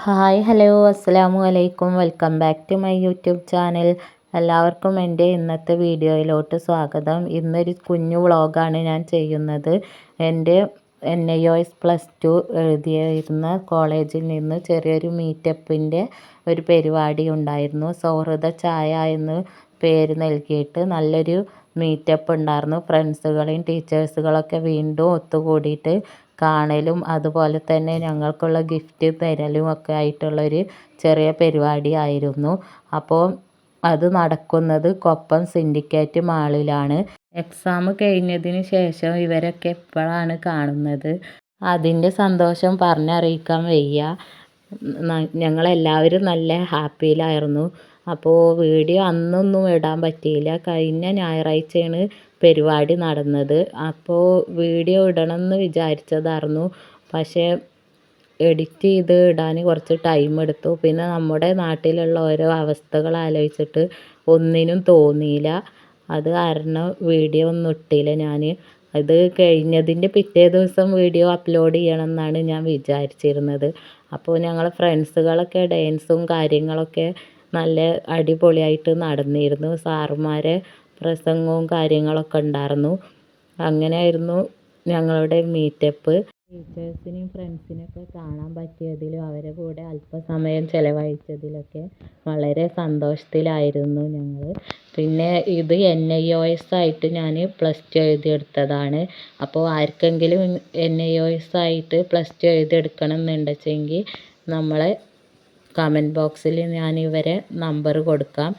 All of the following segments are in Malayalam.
ഹായ് ഹലോ അസ്സലാമു അലൈക്കും. Welcome back to my YouTube channel. എല്ലാവർക്കും എൻ്റെ ഇന്നത്തെ വീഡിയോയിലോട്ട് സ്വാഗതം. ഇന്നൊരു കുഞ്ഞു വ്ളോഗാണ് ഞാൻ ചെയ്യുന്നത്. എൻ്റെ NIOS+2 എഴുതിയിരുന്ന കോളേജിൽ നിന്ന് ചെറിയൊരു മീറ്റപ്പിൻ്റെ ഒരു പരിപാടി ഉണ്ടായിരുന്നു. സൗഹൃദ ചായ എന്ന് പേര് നൽകിയിട്ട് നല്ലൊരു മീറ്റപ്പ് ഉണ്ടായിരുന്നു. ഫ്രണ്ട്സുകളെയും ടീച്ചേഴ്സുകളൊക്കെ വീണ്ടും ഒത്തുകൂടിയിട്ട് കാണലും അതുപോലെ തന്നെ ഞങ്ങൾക്കുള്ള ഗിഫ്റ്റ് തരലും ഒക്കെ ആയിട്ടുള്ളൊരു ചെറിയ പരിപാടി ആയിരുന്നു. അപ്പോൾ അത് നടക്കുന്നത് കൊപ്പം സിൻഡിക്കേറ്റ് മാളിലാണ്. എക്സാം കഴിഞ്ഞതിന് ശേഷം ഇവരൊക്കെ എപ്പോഴാണ് കാണുന്നത്, അതിൻ്റെ സന്തോഷം പറഞ്ഞറിയിക്കാൻ വയ്യ. ഞങ്ങളെല്ലാവരും നല്ല ഹാപ്പിയിലായിരുന്നു. അപ്പോൾ വീഡിയോ അന്നൊന്നും ഇടാൻ പറ്റിയില്ല. കഴിഞ്ഞ ഞായറാഴ്ചയാണ് പരിപാടി നടന്നത്. അപ്പോൾ വീഡിയോ ഇടണം എന്ന് വിചാരിച്ചതായിരുന്നു. പക്ഷേ എഡിറ്റ് ചെയ്ത് ഇടാൻ കുറച്ച് ടൈം എടുത്തു. പിന്നെ നമ്മുടെ നാട്ടിലുള്ള ഓരോ അവസ്ഥകൾ ആലോചിച്ചിട്ട് ഒന്നിനും തോന്നിയില്ല. അത് കാരണം വീഡിയോ ഒന്നും ഇട്ടില്ല ഞാൻ. അത് കഴിഞ്ഞതിൻ്റെ പിറ്റേ ദിവസം വീഡിയോ അപ്ലോഡ് ചെയ്യണം എന്നാണ് ഞാൻ വിചാരിച്ചിരുന്നത്. അപ്പോൾ ഞങ്ങൾ ഫ്രണ്ട്സുകളൊക്കെ ഡാൻസും കാര്യങ്ങളൊക്കെ നല്ല അടിപൊളിയായിട്ട് നടന്നിരുന്നു. സാറുമാരെ പ്രസംഗവും കാര്യങ്ങളൊക്കെ ഉണ്ടായിരുന്നു. അങ്ങനെയായിരുന്നു ഞങ്ങളുടെ മീറ്റപ്പ്. ടീച്ചേഴ്സിനെയും ഫ്രണ്ട്സിനെയൊക്കെ കാണാൻ പറ്റിയതിലും അവരെ കൂടെ അല്പസമയം ചിലവഴിച്ചതിലൊക്കെ വളരെ സന്തോഷത്തിലായിരുന്നു ഞങ്ങൾ. പിന്നെ ഇത് NIOS ആയിട്ട് ഞാൻ +2 എഴുതിയെടുത്തതാണ്. അപ്പോൾ ആർക്കെങ്കിലും NIOS ആയിട്ട് +2 എഴുതിയെടുക്കണം എന്നുണ്ടെങ്കിൽ നമ്മളെ കമൻറ്റ് ബോക്സിൽ ഞാൻ ഇവരെ നമ്പർ കൊടുക്കാം,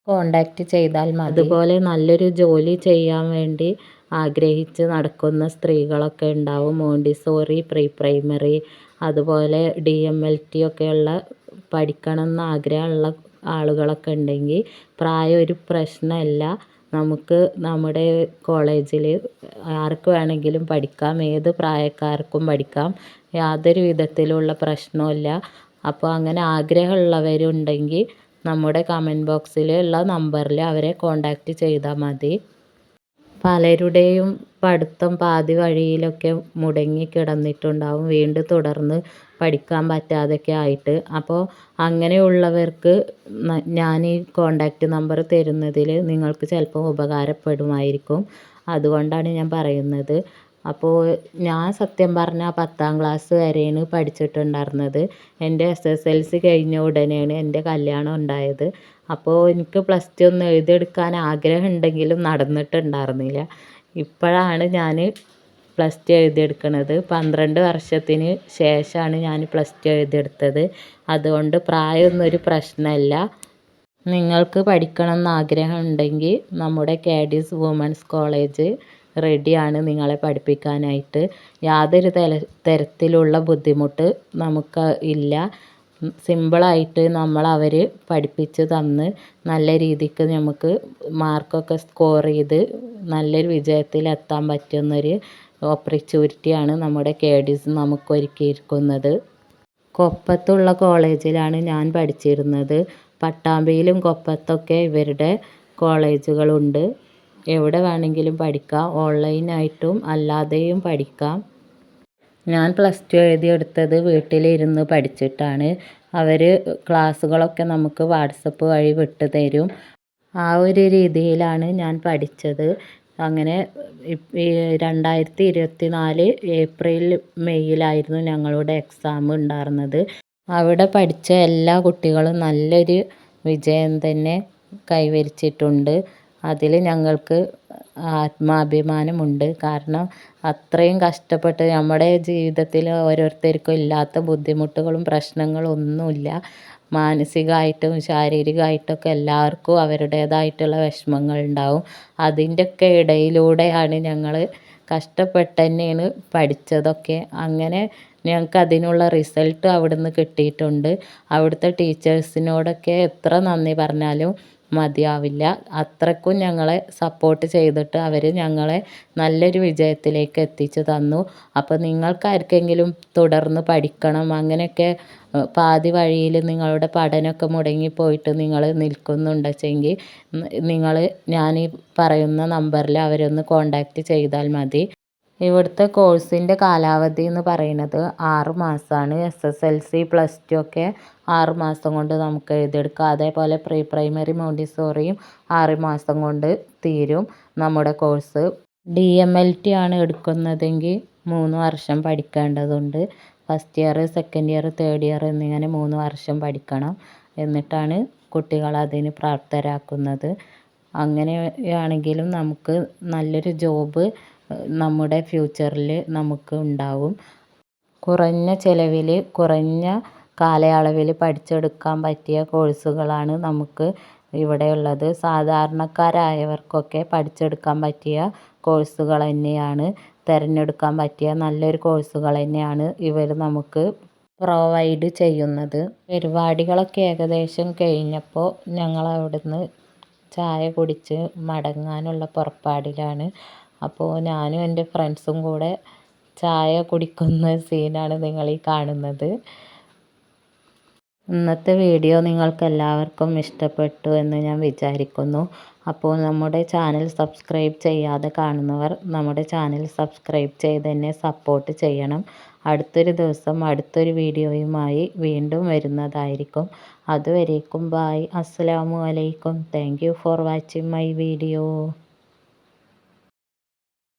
കോണ്ടാക്റ്റ് ചെയ്താൽ മതി. അതുപോലെ നല്ലൊരു ജോലി ചെയ്യാൻ വേണ്ടി ആഗ്രഹിച്ച് നടക്കുന്ന സ്ത്രീകളൊക്കെ ഉണ്ടാവും. മോണ്ടിസോറി, പ്രീ പ്രൈമറി, അതുപോലെ DMLT ഒക്കെയുള്ള പഠിക്കണം എന്ന് ആഗ്രഹമുള്ള ആളുകളൊക്കെ ഉണ്ടെങ്കിൽ പ്രായം ഒരു പ്രശ്നമല്ല. നമുക്ക് നമ്മുടെ കോളേജിൽ ആർക്ക് വേണമെങ്കിലും പഠിക്കാം, ഏത് പ്രായക്കാർക്കും പഠിക്കാം, യാതൊരു വിധത്തിലുള്ള പ്രശ്നവുമില്ല. അപ്പോൾ അങ്ങനെ ആഗ്രഹമുള്ളവരുണ്ടെങ്കിൽ നമ്മുടെ കമൻറ്റ് ബോക്സിലുള്ള നമ്പറിൽ അവരെ കോണ്ടാക്റ്റ് ചെയ്താൽ മതി. പലരുടെയും പഠിത്തം പാതി വഴിയിലൊക്കെ മുടങ്ങി കിടന്നിട്ടുണ്ടാവും, വീണ്ടും തുടർന്ന് പഠിക്കാൻ പറ്റാതെയൊക്കെ ആയിട്ട്. അപ്പോൾ അങ്ങനെയുള്ളവർക്ക് ഞാൻ ഈ കോണ്ടാക്റ്റ് നമ്പർ തരുന്നതിൽ നിങ്ങൾക്ക് ചിലപ്പോൾ ഉപകാരപ്പെടുമായിരിക്കും. അതുകൊണ്ടാണ് ഞാൻ പറയുന്നത്. അപ്പോൾ ഞാൻ സത്യം പറഞ്ഞാൽ 10ാം ക്ലാസ് വരെയാണ് പഠിച്ചിട്ടുണ്ടായിരുന്നത്. എൻ്റെ SSLC കഴിഞ്ഞ ഉടനെയാണ് എൻ്റെ കല്യാണം ഉണ്ടായത്. അപ്പോൾ എനിക്ക് +2 ഒന്നും എഴുതിയെടുക്കാൻ ആഗ്രഹമുണ്ടെങ്കിലും നടന്നിട്ടുണ്ടായിരുന്നില്ല. ഇപ്പോഴാണ് ഞാൻ +2 എഴുതിയെടുക്കുന്നത്. 12 വർഷത്തിന് ശേഷമാണ് ഞാൻ +2 എഴുതിയെടുത്തത്. അതുകൊണ്ട് പ്രായമൊന്നും ഒരു പ്രശ്നമല്ല. നിങ്ങൾക്ക് പഠിക്കണം എന്ന് ആഗ്രഹമുണ്ടെങ്കിൽ നമ്മുടെ KDS വുമൻസ് കോളേജ് റെഡിയാണ് നിങ്ങളെ പഠിപ്പിക്കാനായിട്ട്. യാതൊരു തരത്തിലുള്ള ബുദ്ധിമുട്ട് നമുക്ക് ഇല്ല. സിമ്പിളായിട്ട് അവർ പഠിപ്പിച്ച് തന്ന് നല്ല രീതിക്ക് നമുക്ക് മാർക്കൊക്കെ സ്കോർ ചെയ്ത് നല്ലൊരു വിജയത്തിലെത്താൻ പറ്റുന്നൊരു ഓപ്പർച്യൂണിറ്റിയാണ് നമ്മുടെ KDS നമുക്ക് ഒരുക്കിയിരിക്കുന്നത്. കൊപ്പത്തുള്ള കോളേജിലാണ് ഞാൻ പഠിച്ചിരുന്നത്. പട്ടാമ്പിയിലും കൊപ്പത്തൊക്കെ ഇവരുടെ കോളേജുകളുണ്ട്. എവിടെ വേണമെങ്കിലും പഠിക്കാം, ഓൺലൈനായിട്ടും അല്ലാതെയും പഠിക്കാം. ഞാൻ +2 എഴുതിയെടുത്തത് വീട്ടിലിരുന്ന് പഠിച്ചിട്ടാണ്. അവർ ക്ലാസ്സുകളൊക്കെ നമുക്ക് വാട്സപ്പ് വഴി വിട്ട് തരും. ആ ഒരു രീതിയിലാണ് ഞാൻ പഠിച്ചത്. അങ്ങനെ 2024 ഏപ്രിൽ മെയ്യിലായിരുന്നു ഞങ്ങളുടെ എക്സാം ഉണ്ടായിരുന്നത്. അവിടെ പഠിച്ച എല്ലാ കുട്ടികളും നല്ലൊരു വിജയം തന്നെ കൈവരിച്ചിട്ടുണ്ട്. അതിൽ ഞങ്ങൾക്ക് ആത്മാഭിമാനമുണ്ട്. കാരണം അത്രയും കഷ്ടപ്പെട്ട് നമ്മുടെ ജീവിതത്തിൽ ഓരോരുത്തർക്കും ഇല്ലാത്ത ബുദ്ധിമുട്ടുകളും പ്രശ്നങ്ങളും ഒന്നുമില്ല. മാനസികമായിട്ടും ശാരീരികമായിട്ടൊക്കെ എല്ലാവർക്കും അവരുടേതായിട്ടുള്ള വിഷമങ്ങളുണ്ടാവും. അതിൻ്റെയൊക്കെ ഇടയിലൂടെയാണ് ഞങ്ങൾ കഷ്ടപ്പെട്ട് തന്നെയാണ് പഠിച്ചതൊക്കെ. അങ്ങനെ ഞങ്ങൾക്ക് അതിനുള്ള റിസൾട്ട് അവിടുന്ന് കിട്ടിയിട്ടുണ്ട്. അവിടുത്തെ ടീച്ചേഴ്സിനോടൊക്കെ എത്ര നന്ദി പറഞ്ഞാലും മതിയാവില്ല. അത്രയ്ക്കും ഞങ്ങളെ സപ്പോർട്ട് ചെയ്തിട്ട് അവർ ഞങ്ങളെ നല്ലൊരു വിജയത്തിലേക്ക് എത്തിച്ചു തന്നു. അപ്പോൾ നിങ്ങൾക്കാർക്കെങ്കിലും തുടർന്ന് പഠിക്കണം, അങ്ങനെയൊക്കെ പാതി വഴിയിൽ നിങ്ങളുടെ പഠനമൊക്കെ മുടങ്ങിപ്പോയിട്ട് നിങ്ങൾ നിൽക്കുന്നുണ്ടെങ്കിൽ നിങ്ങൾ ഞാൻ ഈ പറയുന്ന നമ്പറിൽ അവരൊന്ന് കോണ്ടാക്റ്റ് ചെയ്താൽ മതി. ഇവിടുത്തെ കോഴ്സിൻ്റെ കാലാവധി എന്ന് പറയുന്നത് 6 മാസമാണ്. SSLC പ്ലസ് ടു ഒക്കെ 6 മാസം കൊണ്ട് നമുക്ക് എഴുതിയെടുക്കാം. അതേപോലെ പ്രീ പ്രൈമറി മോണ്ടിസോറിയും 6 മാസം കൊണ്ട് തീരും നമ്മുടെ കോഴ്സ്. DMLT ആണ് എടുക്കുന്നതെങ്കിൽ 3 വർഷം പഠിക്കേണ്ടതുണ്ട്. First year, second year, third year എന്നിങ്ങനെ 3 വർഷം പഠിക്കണം. എന്നിട്ടാണ് കുട്ടികളെ അതിന് പ്രാപ്തരാക്കുന്നത്. അങ്ങനെയാണെങ്കിലും നമുക്ക് നല്ലൊരു ജോബ് നമ്മുടെ ഫ്യൂച്ചറിൽ നമുക്ക് ഉണ്ടാവും. കുറഞ്ഞ ചിലവിൽ കുറഞ്ഞ കാലയളവിൽ പഠിച്ചെടുക്കാൻ പറ്റിയ കോഴ്സുകളാണ് നമുക്ക് ഇവിടെ ഉള്ളത്. സാധാരണക്കാരായവർക്കൊക്കെ പഠിച്ചെടുക്കാൻ പറ്റിയ കോഴ്സുകൾ തന്നെയാണ്, തിരഞ്ഞെടുക്കാൻ പറ്റിയ നല്ലൊരു കോഴ്സുകൾ തന്നെയാണ് ഇവർ നമുക്ക് പ്രൊവൈഡ് ചെയ്യുന്നത്. പരിപാടികളൊക്കെ ഏകദേശം കഴിഞ്ഞപ്പോൾ ഞങ്ങൾ അവിടുന്ന് ചായ കുടിച്ച് മടങ്ങാനുള്ള പുറപ്പാടിലാണ്. അപ്പോൾ ഞാനും എൻ്റെ ഫ്രണ്ട്സും കൂടെ ചായ കുടിക്കുന്ന സീനാണ് നിങ്ങളീ കാണുന്നത്. ഇന്നത്തെ വീഡിയോ നിങ്ങൾക്ക് എല്ലാവർക്കും ഇഷ്ടപ്പെട്ടു എന്ന് ഞാൻ വിചാരിക്കുന്നു. അപ്പോൾ നമ്മുടെ ചാനൽ സബ്സ്ക്രൈബ് ചെയ്യാതെ കാണുന്നവർ നമ്മുടെ ചാനൽ സബ്സ്ക്രൈബ് ചെയ്ത് എന്നെ സപ്പോർട്ട് ചെയ്യണം. അടുത്തൊരു ദിവസം അടുത്തൊരു വീഡിയോയുമായി വീണ്ടും വരുന്നതായിരിക്കും. അതുവരേക്കും ബായ്. അസ്സലാമു അലൈക്കും. Thank you for watching my video.